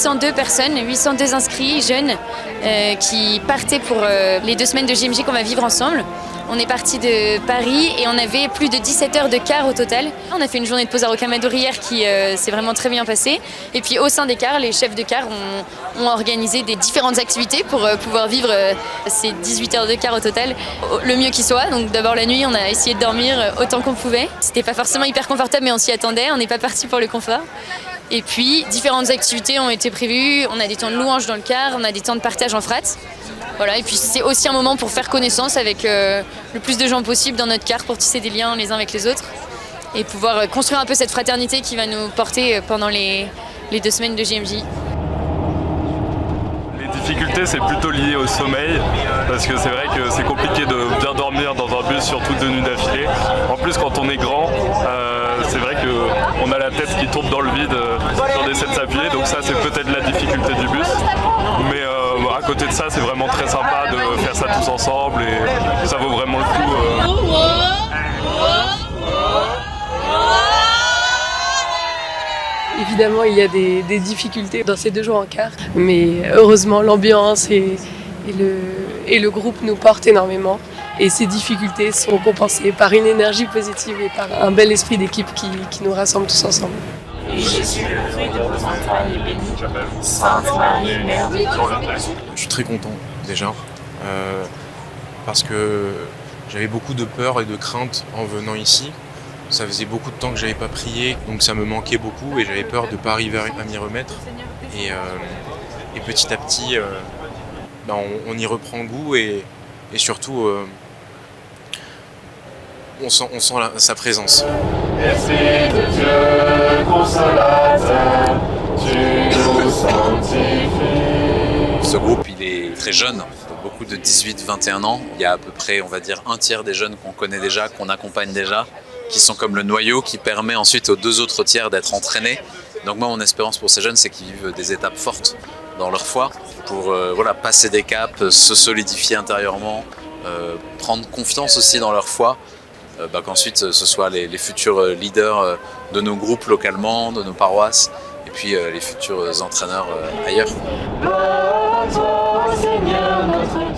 802 personnes, 802 inscrits jeunes qui partaient pour les 2 semaines de JMJ qu'on va vivre ensemble. On est parti de Paris et on avait plus de 17 heures de car au total. On a fait une journée de pause à Rocamadour hier qui s'est vraiment très bien passée. Et puis au sein des cars, les chefs de car ont organisé des différentes activités pour pouvoir vivre ces 18 heures de car au total le mieux qui soit. Donc d'abord la nuit, on a essayé de dormir autant qu'on pouvait. C'était pas forcément hyper confortable mais on s'y attendait, on n'est pas parti pour le confort. Et puis différentes activités ont été prévues. On a des temps de louange dans le car, on a des temps de partage en frat. Voilà, et puis c'est aussi un moment pour faire connaissance avec le plus de gens possible dans notre car pour tisser des liens les uns avec les autres et pouvoir construire un peu cette fraternité qui va nous porter pendant les 2 semaines de JMJ. Les difficultés, c'est plutôt lié au sommeil parce que c'est vrai que c'est compliqué de bien dormir dans un bus, surtout de nuit d'affilée. En plus, quand on est grand, c'est vrai qu'on a la tête qui tombe dans le vide si on essaie de s'appuyer, donc ça c'est peut-être la difficulté du bus. Mais à côté de ça, c'est vraiment très sympa de faire ça tous ensemble et ça vaut vraiment le coup. Évidemment, il y a des difficultés dans ces 2 jours en car, mais heureusement, l'ambiance et le groupe nous portent énormément. Et ces difficultés sont compensées par une énergie positive et par un bel esprit d'équipe qui nous rassemble tous ensemble. Et Jésus, le fruit de vos entrailles est béni. Sainte Marie, Mère de Dieu. Je suis très content déjà, parce que j'avais beaucoup de peur et de crainte en venant ici. Ça faisait beaucoup de temps que j'avais pas prié, donc ça me manquait beaucoup et j'avais peur de ne pas arriver à m'y remettre. Et petit à petit, on y reprend goût et surtout on sent sa présence. Esprit de Dieu, consolateur, tu nous sanctifies. Ce groupe, il est très jeune, beaucoup de 18-21 ans. Il y a à peu près, on va dire, un tiers des jeunes qu'on connaît déjà, qu'on accompagne déjà, qui sont comme le noyau qui permet ensuite aux 2 autres tiers d'être entraînés. Donc moi, mon espérance pour ces jeunes, c'est qu'ils vivent des étapes fortes dans leur foi pour passer des caps, se solidifier intérieurement, prendre confiance aussi dans leur foi, qu'ensuite ce soit les futurs leaders de nos groupes localement, de nos paroisses, et puis les futurs entraîneurs ailleurs. Gloire à toi, Seigneur notre Dieu.